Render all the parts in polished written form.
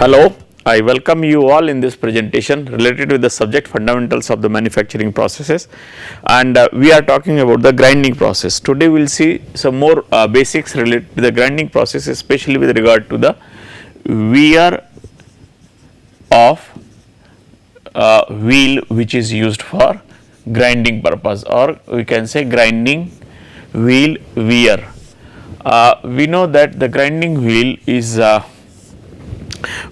Hello, I welcome you all in this presentation related with the subject fundamentals of the manufacturing processes, and we are talking about the grinding process. Today we will see some more basics related to the grinding process, especially with regard to the wear of wheel which is used for grinding purpose, or we can say grinding wheel wear. We know that the grinding wheel is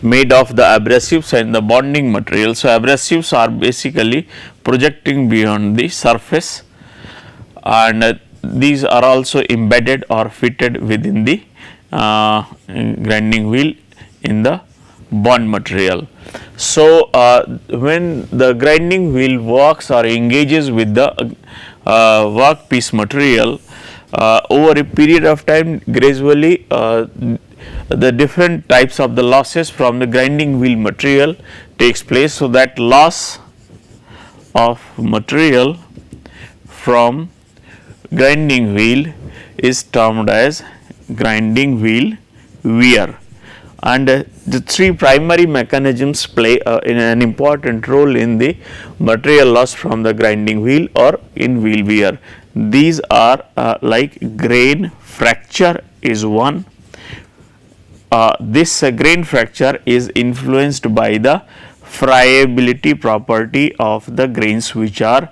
made of the abrasives and the bonding material. So, abrasives are basically projecting beyond the surface, and these are also embedded or fitted within the grinding wheel in the bond material. So, when the grinding wheel works or engages with the workpiece material, over a period of time gradually the different types of the losses from the grinding wheel material takes place. So, that loss of material from grinding wheel is termed as grinding wheel wear, and the three primary mechanisms play an important role in the material loss from the grinding wheel or in wheel wear. These are like grain fracture is one. This grain fracture is influenced by the friability property of the grains which are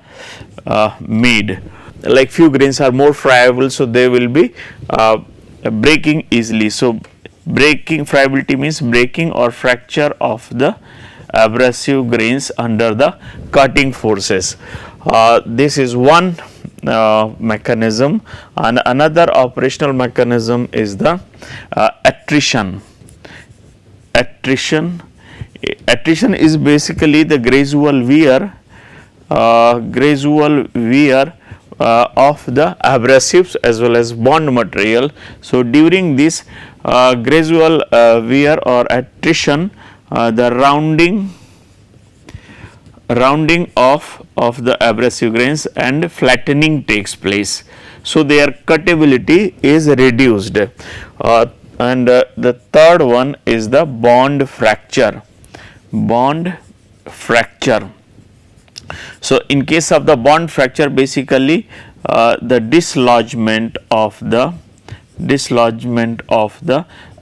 made. Like few grains are more friable, so they will be breaking easily. So, breaking friability means breaking or fracture of the abrasive grains under the cutting forces. This is one mechanism, and another operational mechanism is the attrition. Attrition is basically the gradual wear of the abrasives as well as bond material. So, during this gradual wear or attrition, the rounding off of the abrasive grains and flattening takes place. So, their cuttability is reduced, and the third one is the bond fracture. So, in case of the bond fracture, basically the dislodgement of the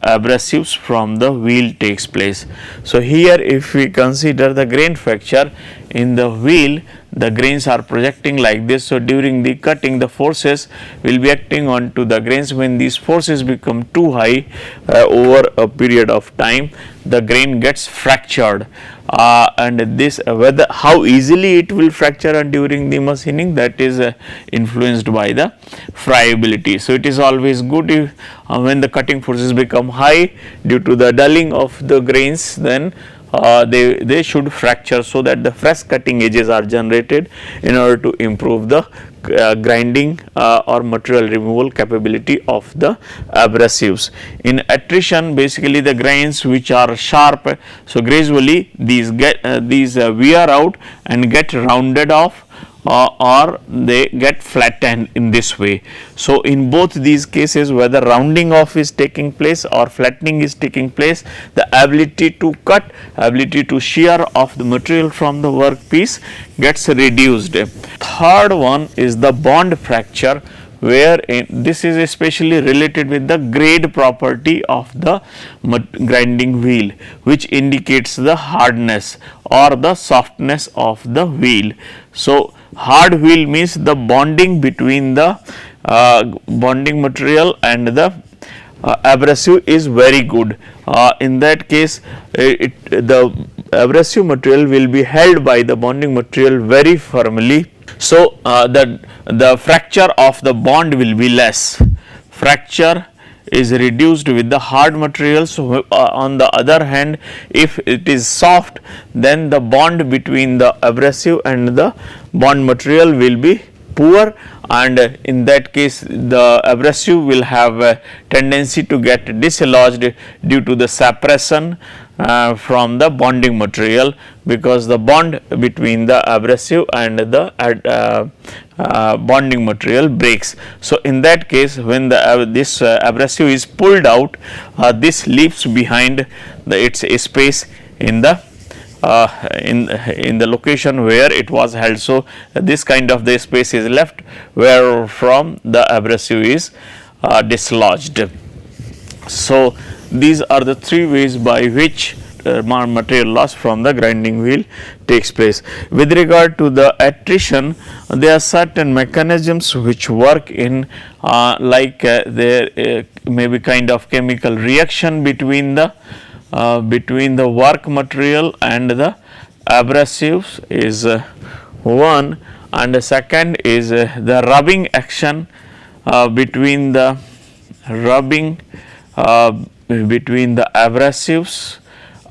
abrasives from the wheel takes place. So, here if we consider the grain fracture in the wheel, the grains are projecting like this. So, during the cutting, the forces will be acting on to the grains. When these forces become too high over a period of time, the grain gets fractured, and this whether how easily it will fracture during the machining, that is influenced by the friability. So, it is always good if when the cutting forces become high due to the dulling of the grains, then they should fracture, so that the fresh cutting edges are generated in order to improve the grinding or material removal capability of the abrasives. In attrition, basically the grains which are sharp, so gradually these wear out and get rounded off, or they get flattened in this way. So, in both these cases, whether rounding off is taking place or flattening is taking place, the ability to cut, ability to shear off the material from the workpiece gets reduced. Third one is the bond fracture, where this is especially related with the grade property of the grinding wheel, which indicates the hardness or the softness of the wheel. So, hard wheel means the bonding between the bonding material and the abrasive is very good. In that case, the abrasive material will be held by the bonding material very firmly. So, the fracture of the bond will be less. Fracture is reduced with the hard material. So, on the other hand, if it is soft, then the bond between the abrasive and the bond material will be poor, and in that case the abrasive will have a tendency to get dislodged due to the suppression from the bonding material, because the bond between the abrasive and the bonding material breaks. So, in that case when the this abrasive is pulled out, this leaves behind its space in the in the location where it was held. So, this kind of the space is left where from the abrasive is dislodged. So, these are the three ways by which material loss from the grinding wheel takes place. With regard to the attrition, there are certain mechanisms which work in there may be kind of chemical reaction between the work material and the abrasives is one, and the second is the rubbing action between the abrasives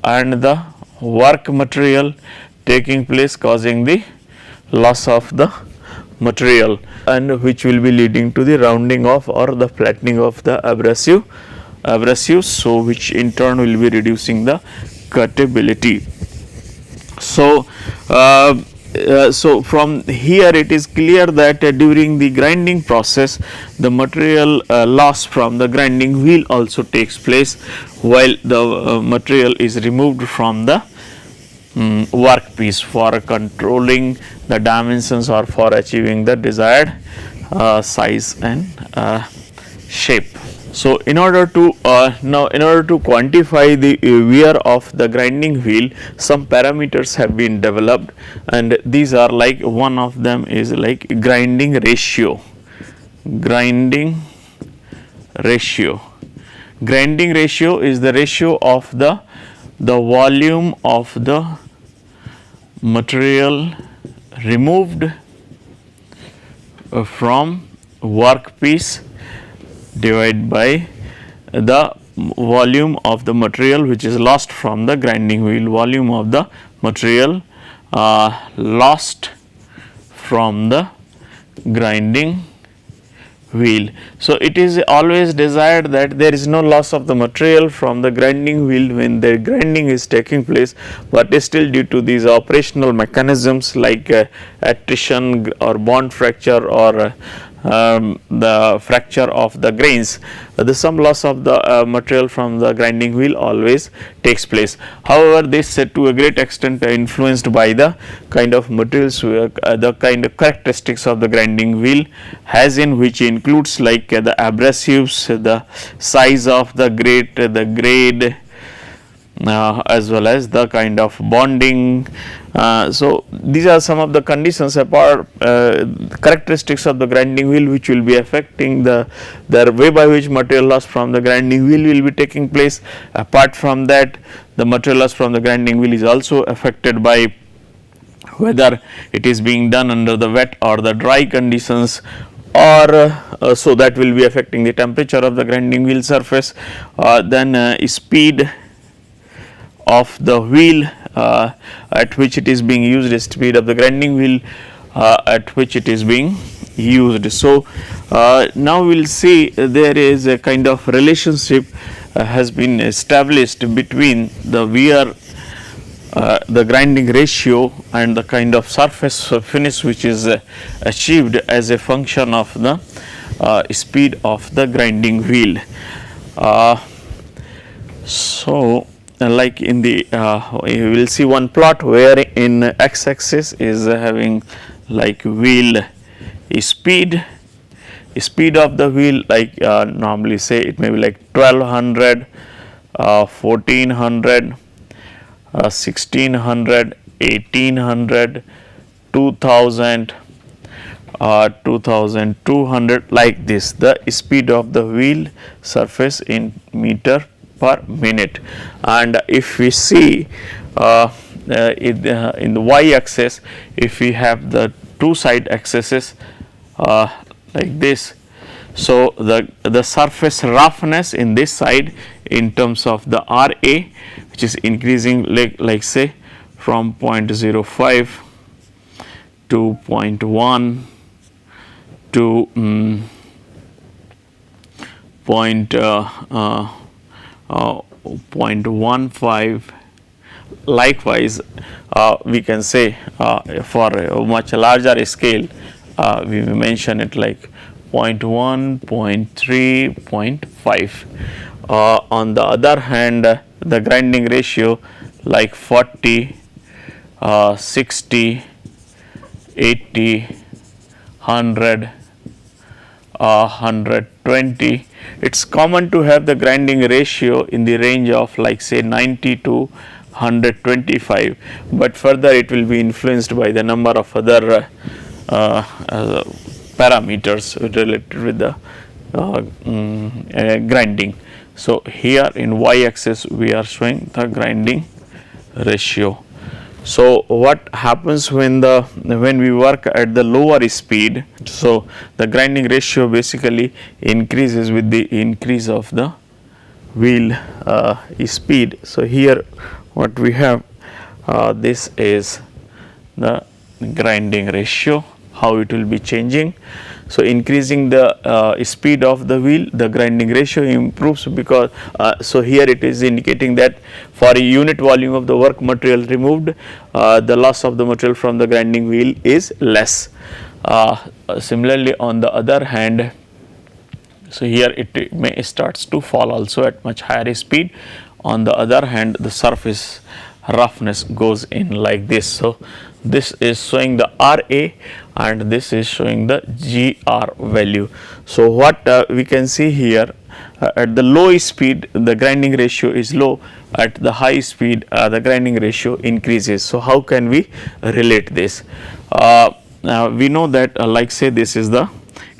and the work material taking place, causing the loss of the material, and which will be leading to the rounding off or the flattening of the abrasives, so which in turn will be reducing the cuttability. So, so from here it is clear that during the grinding process the material loss from the grinding wheel also takes place while the material is removed from the workpiece for controlling the dimensions or for achieving the desired size and shape. So, in order to quantify the wear of the grinding wheel, some parameters have been developed, and these are like, one of them is like grinding ratio. Grinding ratio is the ratio of the volume of the material removed from workpiece divided by the volume of the material which is lost from the grinding wheel. Volume of the material lost from the grinding wheel. So, it is always desired that there is no loss of the material from the grinding wheel when the grinding is taking place, but still due to these operational mechanisms like attrition or bond fracture or the fracture of the grains, some loss of the material from the grinding wheel always takes place. However, this to a great extent influenced by the kind of materials, the kind of characteristics of the grinding wheel, has in which includes like the abrasives, the size of the grade, as well as the kind of bonding. So, these are some of the conditions apart characteristics of the grinding wheel which will be affecting the way by which material loss from the grinding wheel will be taking place. Apart from that, the material loss from the grinding wheel is also affected by whether it is being done under the wet or the dry conditions, or so that will be affecting the temperature of the grinding wheel surface. Then speed of the wheel at which it is being used, speed of the grinding wheel at which it is being used. So, now we will see there is a kind of relationship has been established between the wear, the grinding ratio, and the kind of surface finish which is achieved as a function of the speed of the grinding wheel. So, like in the you will see one plot where in x axis is having like wheel speed of the wheel, like normally say it may be like 1200, 1400, 1600, 1800, 2000, 2200, like this, the speed of the wheel surface in meter per minute. And if we see in the y axis, if we have the two side axes like this, so the surface roughness in this side in terms of the Ra, which is increasing like say from 0.05 to 0.1 to point 0.15. Likewise, we can say for a much larger scale, we mention it like 0.1, 0.3, 0.5. On the other hand, the grinding ratio like 40, 60, 80, 100, 120. It's common to have the grinding ratio in the range of like say 90 to 125, but further it will be influenced by the number of other parameters related with the grinding. So, here in y axis we are showing the grinding ratio. So, what happens when we work at the lower speed? So, the grinding ratio basically increases with the increase of the wheel speed. So, here what we have, this is the grinding ratio, how it will be changing. So, increasing the speed of the wheel, the grinding ratio improves, because so here it is indicating that for a unit volume of the work material removed, the loss of the material from the grinding wheel is less. Similarly, on the other hand, so here it may starts to fall also at much higher speed. On the other hand, the surface roughness goes in like this. So, this is showing the RA and this is showing the GR value. So, what we can see here, at the low speed the grinding ratio is low, at the high speed the grinding ratio increases. So, how can we relate this? We know that like say this is the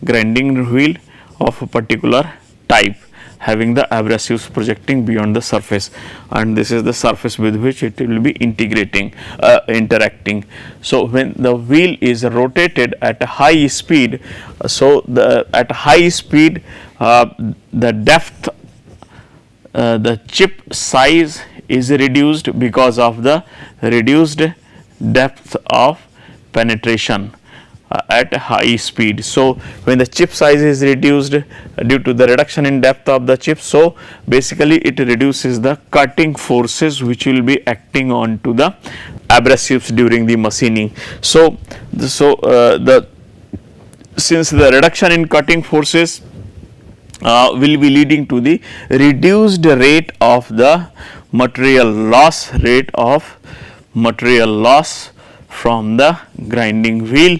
grinding wheel of a particular type, having the abrasives projecting beyond the surface, and this is the surface with which it will be interacting. So, when the wheel is rotated at a high speed, so at high speed the depth, the chip size is reduced because of the reduced depth of penetration at a high speed. So, when the chip size is reduced due to the reduction in depth of the chip, so basically it reduces the cutting forces which will be acting on to the abrasives during the machining. So, since the reduction in cutting forces will be leading to the reduced rate of the material loss, from the grinding wheel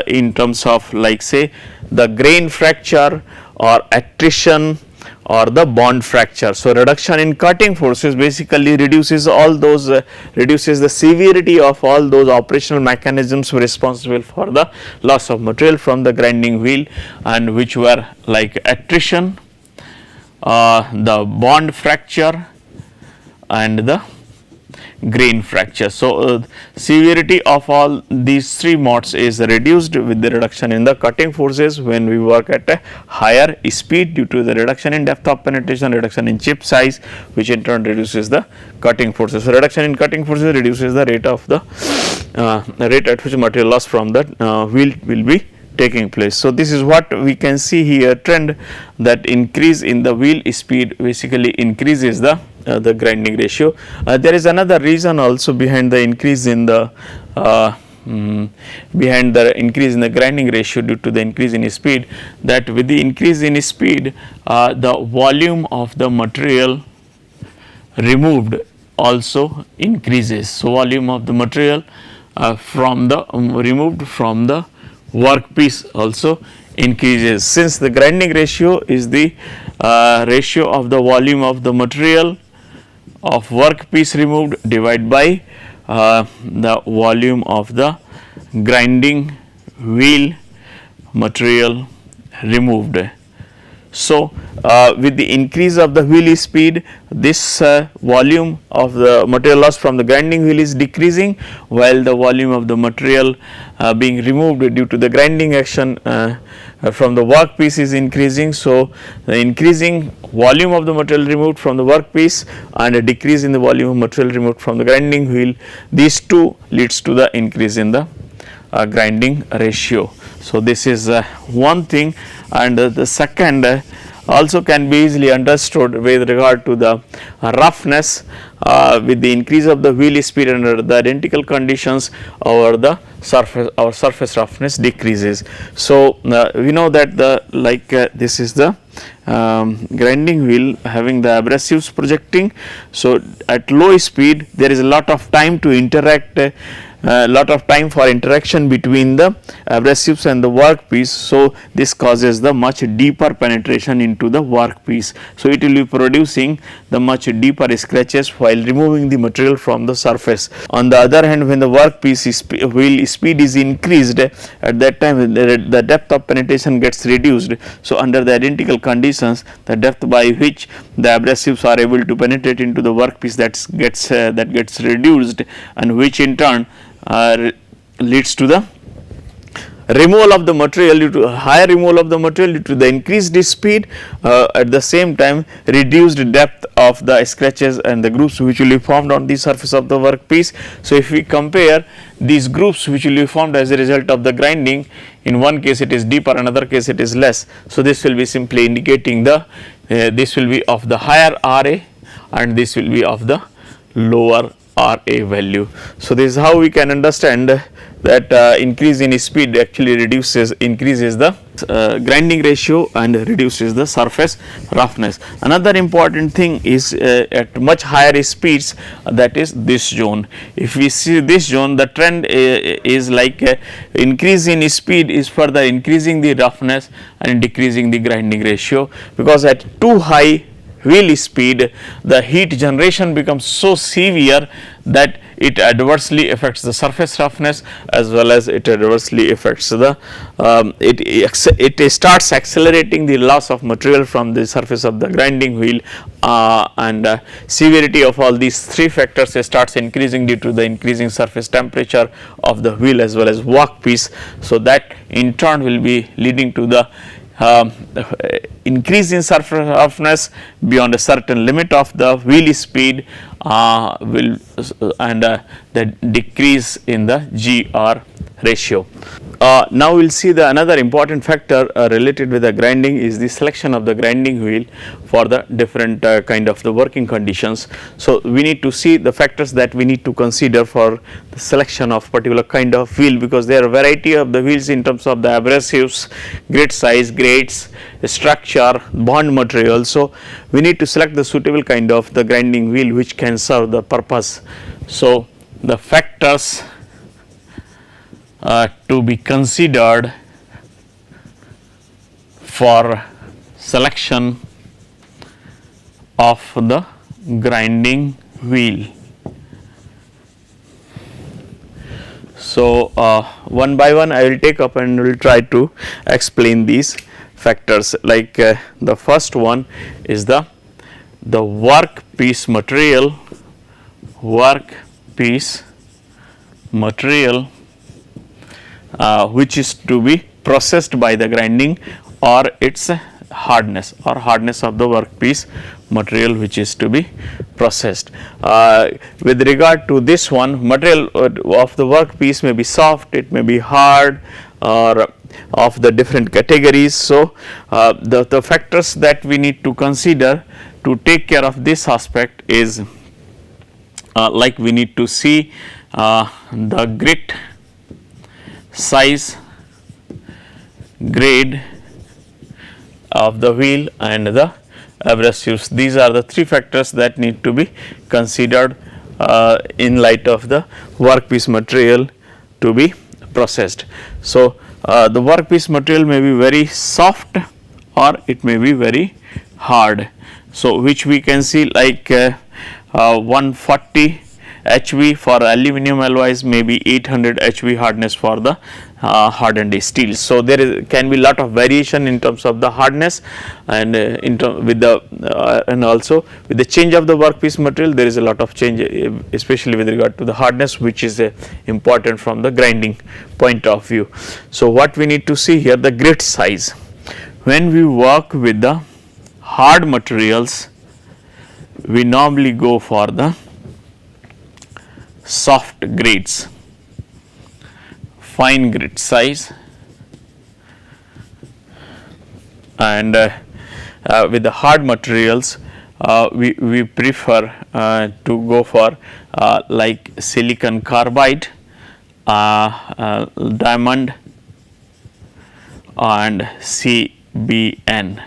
in terms of like say the grain fracture or attrition or the bond fracture. So, reduction in cutting forces basically reduces all those reduces the severity of all those operational mechanisms responsible for the loss of material from the grinding wheel, and which were like attrition, the bond fracture and the grain fracture. So, severity of all these three modes is reduced with the reduction in the cutting forces when we work at a higher speed due to the reduction in depth of penetration, reduction in chip size, which in turn reduces the cutting forces. So, reduction in cutting forces reduces the rate of the rate at which material loss from the wheel will be taking place. So, this is what we can see here, trend that increase in the wheel speed basically increases the grinding ratio. There is another reason also behind the increase in the grinding ratio due to the increase in speed, that with the increase in speed the volume of the material removed also increases. So, volume of the material from the removed from the workpiece also increases. Since the grinding ratio is the ratio of the volume of the material of workpiece removed divided by the volume of the grinding wheel material removed. So, with the increase of the wheel speed, this volume of the material loss from the grinding wheel is decreasing, while the volume of the material being removed due to the grinding action from the workpiece is increasing. So, the increasing volume of the material removed from the workpiece and a decrease in the volume of material removed from the grinding wheel, these two leads to the increase in the grinding ratio. So, this is one thing, and the second also can be easily understood with regard to the roughness. With the increase of the wheel speed under the identical conditions, our surface roughness decreases. So, we know that this is the grinding wheel having the abrasives projecting. So, at low speed there is a lot of time to interact, lot of time for interaction between the abrasives and the workpiece. So, this causes the much deeper penetration into the workpiece. So, it will be producing the much deeper scratches while removing the material from the surface. On the other hand, when the workpiece wheel speed is increased, at that time the depth of penetration gets reduced. So, under the identical conditions, the depth by which the abrasives are able to penetrate into the workpiece that gets reduced, and which in turn leads to the removal of the material, due to higher removal of the material due to the increased speed, at the same time reduced depth of the scratches and the grooves which will be formed on the surface of the workpiece. So, if we compare these grooves which will be formed as a result of the grinding, in one case it is deeper, another case it is less. So, this will be simply indicating the this will be of the higher RA and this will be of the lower RA value. So, this is how we can understand that increase in speed actually increases the grinding ratio and reduces the surface roughness. Another important thing is at much higher speeds, that is this zone. If we see this zone, the trend is like increase in speed is further increasing the roughness and decreasing the grinding ratio, because at too high wheel speed the heat generation becomes so severe that it adversely affects the surface roughness as well as it adversely affects the it starts accelerating the loss of material from the surface of the grinding wheel, and severity of all these three factors starts increasing due to the increasing surface temperature of the wheel as well as workpiece. So, that in turn will be leading to the increase in surface roughness beyond a certain limit of the wheel speed, and the decrease in the GR ratio. Now, we will see the another important factor related with the grinding is the selection of the grinding wheel for the different kind of the working conditions. So, we need to see the factors that we need to consider for the selection of particular kind of wheel, because there are variety of the wheels in terms of the abrasives, grit size, grades, structure, bond material. So, we need to select the suitable kind of the grinding wheel which can serve the purpose. So, the factors to be considered for selection of the grinding wheel. So, one by one I will take up and will try to explain these factors. Like the first one is the workpiece material, which is to be processed by the grinding, or its hardness of the workpiece material which is to be processed. With regard to this one, material of the workpiece may be soft, it may be hard, or of the different categories. So, the factors that we need to consider to take care of this aspect is like we need to see the grit, size, grade of the wheel and the abrasives. These are the three factors that need to be considered in light of the workpiece material to be processed. So, the workpiece material may be very soft or it may be very hard. So, which we can see like 140 HV for aluminum alloys, maybe 800 HV hardness for the hardened steel. So, there can be lot of variation in terms of the hardness, and and also with the change of the workpiece material there is a lot of change, especially with regard to the hardness, which is important from the grinding point of view. So, what we need to see here, the grit size. When we work with the hard materials, we normally go for the soft grades, fine grit size, and with the hard materials we prefer to go for like silicon carbide, diamond and CBN.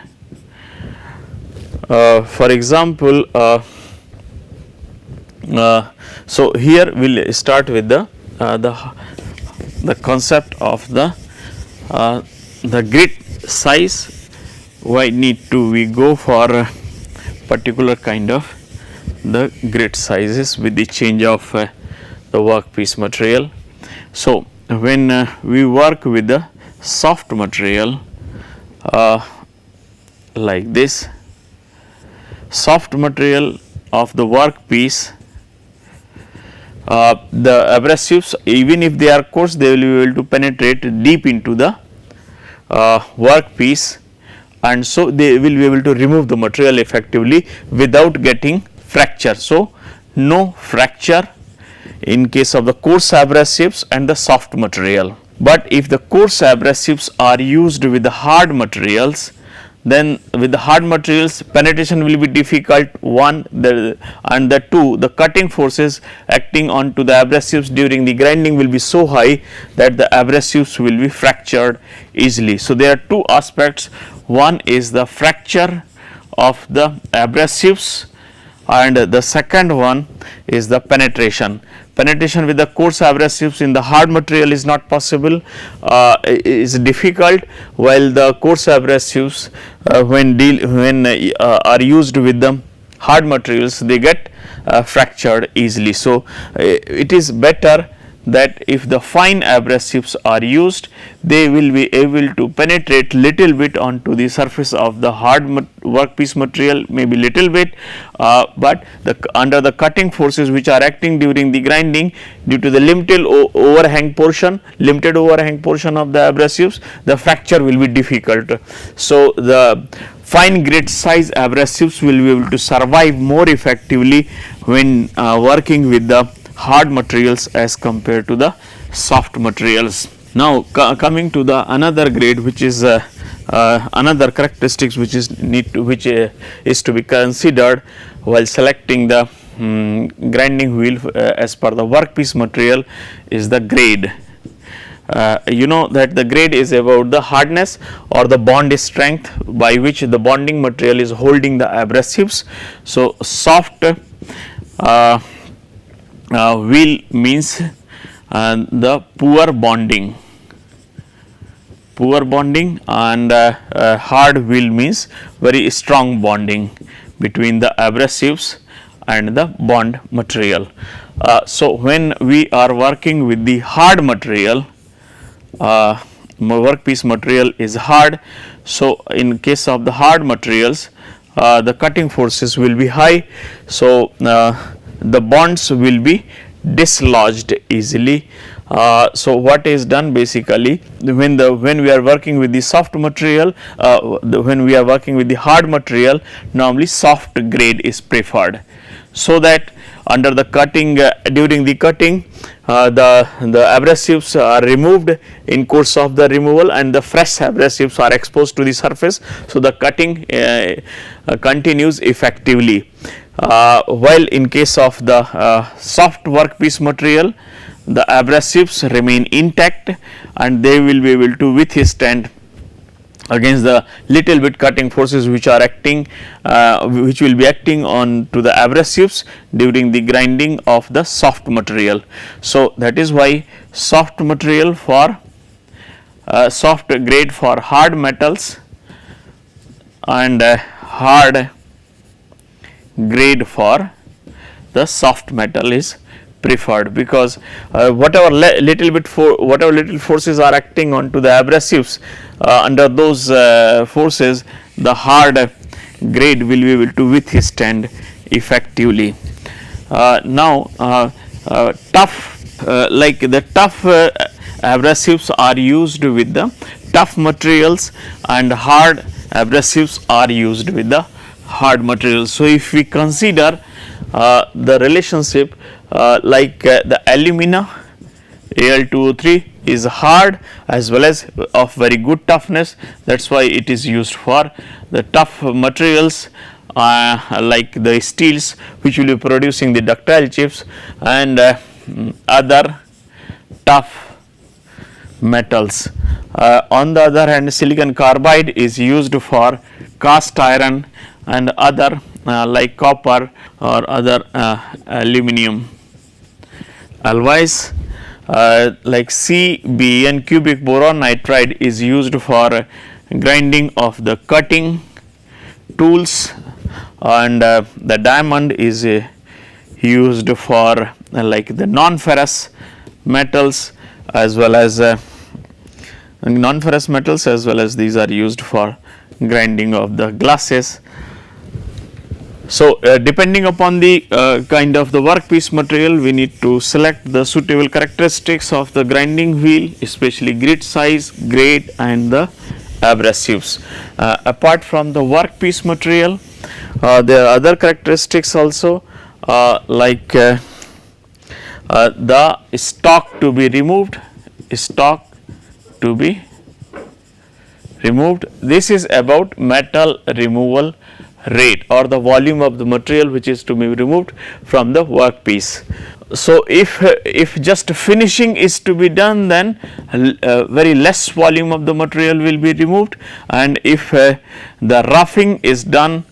For example, so here we will start with the concept of the grid size. Why need to we go for a particular kind of the grid sizes with the change of the workpiece material. So when we work with the soft material like this, soft material of the workpiece, the abrasives, even if they are coarse, they will be able to penetrate deep into the workpiece, and so they will be able to remove the material effectively without getting fracture. So no fracture in case of the coarse abrasives and the soft material. But if the coarse abrasives are used with the hard materials, then with the hard materials penetration will be difficult, one, and the two, the cutting forces acting onto the abrasives during the grinding will be so high that the abrasives will be fractured easily. So there are two aspects, one is the fracture of the abrasives and the second one is the penetration. Penetration with the coarse abrasives in the hard material is not possible, is difficult, while the coarse abrasives when are used with the hard materials, they get fractured easily. So it is better that if the fine abrasives are used, they will be able to penetrate little bit onto the surface of the hard workpiece material, maybe little bit, but under the cutting forces which are acting during the grinding, due to the limited overhang portion of the abrasives, the fracture will be difficult. So the fine grit size abrasives will be able to survive more effectively when working with the hard materials as compared to the soft materials. Now coming to the another grade, which is another characteristics which is is to be considered while selecting the grinding wheel as per the workpiece material, is the grade. You know that the grade is about the hardness or the bond strength by which the bonding material is holding the abrasives. So soft wheel means the poor bonding, and hard wheel means very strong bonding between the abrasives and the bond material. So when we are working with the hard material, workpiece material is hard. So in case of the hard materials, the cutting forces will be high. So the bonds will be dislodged easily. So what is done basically, when we are working with the soft material, when we are working with the hard material, normally soft grade is preferred, so that under the cutting, during the cutting, the abrasives are removed in course of the removal and the fresh abrasives are exposed to the surface, so the cutting continues effectively. While in case of the soft workpiece material, the abrasives remain intact and they will be able to withstand against the little bit cutting forces which are acting, which will be acting on to the abrasives during the grinding of the soft material. So that is why soft material for soft grade for hard metals and hard grade for the soft metal is preferred, because whatever little forces are acting onto the abrasives, under those forces the hard grade will be able to withstand effectively. Now tough, like the tough abrasives are used with the tough materials and hard abrasives are used with the hard materials. So if we consider the relationship, like the alumina Al2O3 is hard as well as of very good toughness. That is why it is used for the tough materials like the steels which will be producing the ductile chips and other tough metals. On the other hand, silicon carbide is used for cast iron and other like copper or other aluminum alloys. Like CBN, cubic boron nitride, is used for grinding of the cutting tools, and the diamond is used for like the non-ferrous metals as well as non-ferrous metals, as well as these are used for grinding of the glasses. So, depending upon the kind of the workpiece material, we need to select the suitable characteristics of the grinding wheel, especially grit size, grade and the abrasives. Apart from the workpiece material, there are other characteristics also like the stock to be removed, This is about metal removal rate or the volume of the material which is to be removed from the workpiece. So, if just finishing is to be done, then very less volume of the material will be removed, and if the roughing is done,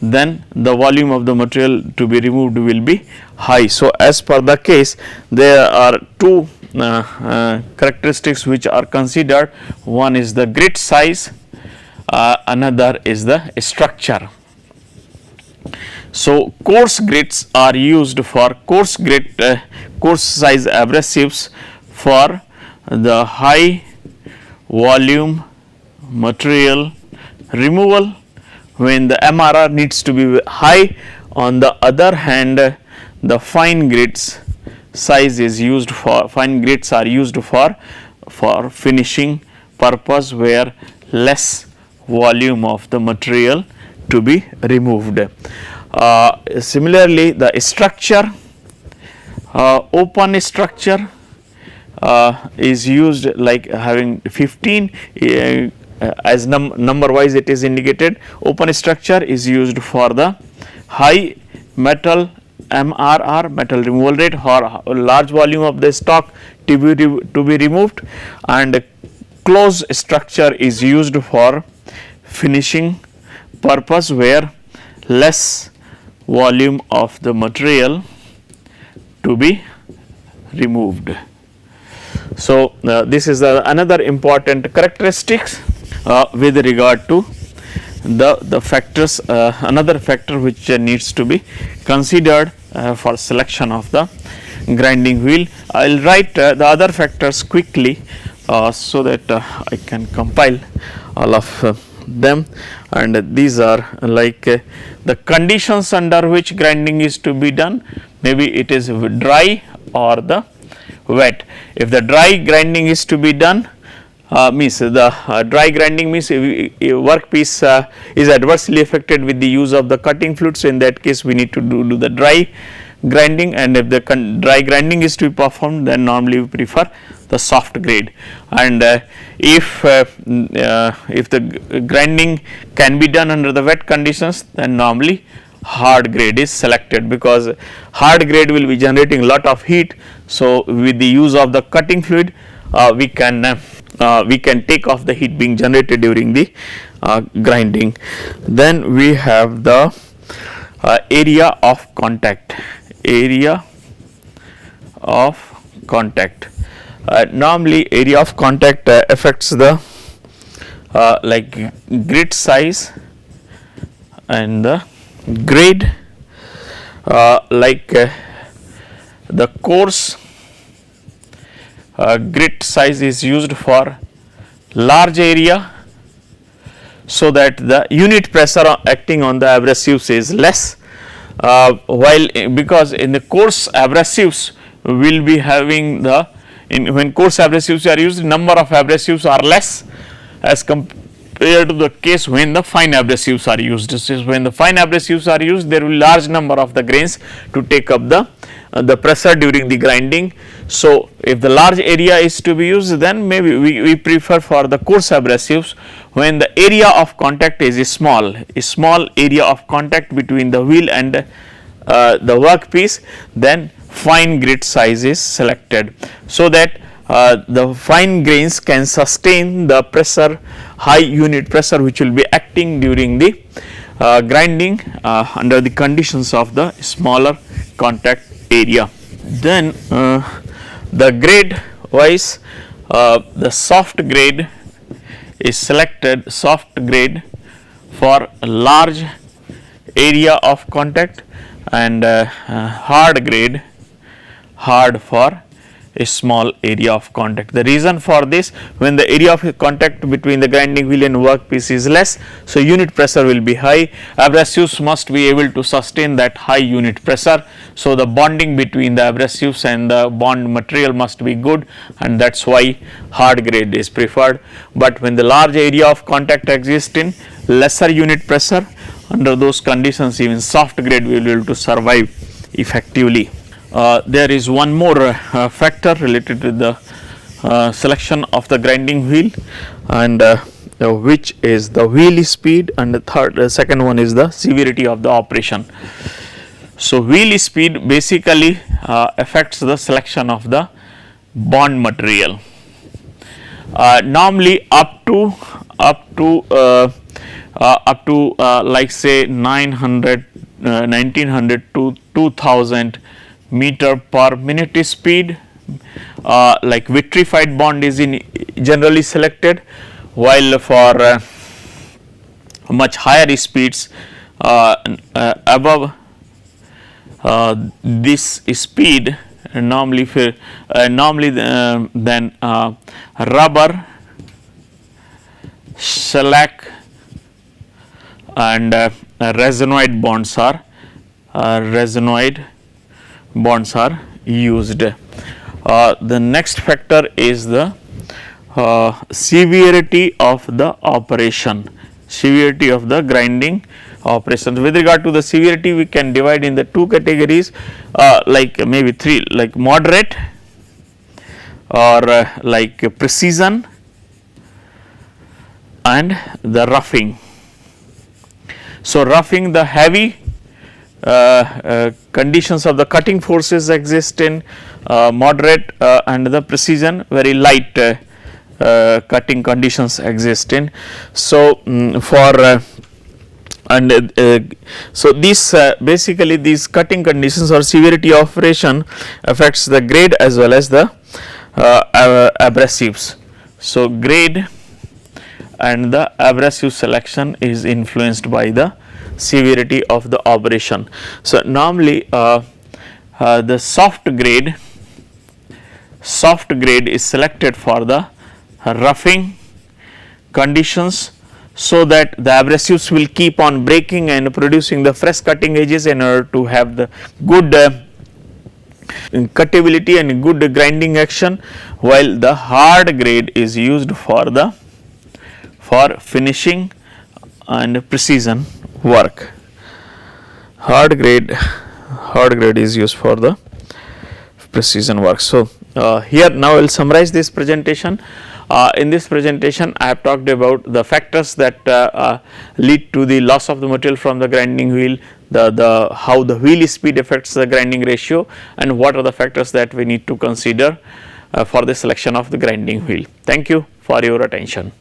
then the volume of the material to be removed will be high. So, as per the case, there are two characteristics which are considered. One is the grit size, another is the structure. So, coarse grits are used for coarse size abrasives for the high volume material removal when the MRR needs to be high. On the other hand, the fine grits size is used for are used for finishing purpose where less volume of the material to be removed. Similarly, the structure, open structure is used like having 15 as number wise it is indicated. Open structure is used for the high metal MRR, metal removal rate, or large volume of the stock to be removed, and closed structure is used for finishing purpose where less volume of the material to be removed. So, this is another important characteristics with regard to the factors, another factor which needs to be considered for selection of the grinding wheel. I will write the other factors quickly so that I can compile all of them, and these are like the conditions under which grinding is to be done. Maybe it is dry or the wet. If the dry grinding is to be done, means the dry grinding means workpiece is adversely affected with the use of the cutting fluid. So, in that case we need to do the dry grinding, and if the dry grinding is to be performed, then normally we prefer the soft grade. And if the grinding can be done under the wet conditions, then normally hard grade is selected, because hard grade will be generating lot of heat. So, with the use of the cutting fluid we can take off the heat being generated during the grinding. Then we have the area of contact. Normally area of contact affects the like grit size and the grade, like the coarse grit size is used for large area, so that the unit pressure acting on the abrasives is less, while because in the coarse abrasives will be having the when coarse abrasives are used, number of abrasives are less as compared to the case when the fine abrasives are used. So, when the fine abrasives are used, there will be large number of the grains to take up the the pressure during the grinding. So, if the large area is to be used, then maybe we prefer for the coarse abrasives when the area of contact is small, a small area of contact between the wheel and the workpiece, then fine grit size is selected, so that the fine grains can sustain the pressure, high unit pressure which will be acting during the grinding under the conditions of the smaller contact area. Then the grade wise, the soft grade is selected, soft grade for a large area of contact, and hard grade, hard for a small area of contact. The reason for this, when the area of contact between the grinding wheel and workpiece is less, so unit pressure will be high. Abrasives must be able to sustain that high unit pressure. So, the bonding between the abrasives and the bond material must be good, and that is why hard grade is preferred. But when the large area of contact exists in lesser unit pressure, under those conditions even soft grade will be able to survive effectively. There is one more factor related to the selection of the grinding wheel, and which is the wheel speed, and the second one is the severity of the operation. So, wheel speed basically affects the selection of the bond material. Normally up to like say 900, 1900 to 2000 meter per minute speed, like vitrified bond is generally selected, while for much higher speeds above this speed, normally then rubber, shellac and resinoid bonds are used. The next factor is the severity of the operation, severity of the grinding operation. With regard to the severity, we can divide in the two categories, like maybe three, like moderate or like precision and the roughing. So, roughing, the heavy conditions of the cutting forces exist in moderate, and the precision, very light cutting conditions exist in. So, so these basically these cutting conditions or severity of operation affects the grade as well as the abrasives. So, grade and the abrasive selection is influenced by the severity of the operation. So, normally the soft grade is selected for the roughing conditions, so that the abrasives will keep on breaking and producing the fresh cutting edges in order to have the good cuttability and good grinding action, while the hard grade is used for finishing and precision work. Hard grade is used for the precision work. So, here now I will summarize this presentation. In this presentation, I have talked about the factors that lead to the loss of the material from the grinding wheel, how the wheel speed affects the grinding ratio, and what are the factors that we need to consider for the selection of the grinding wheel. Thank you for your attention.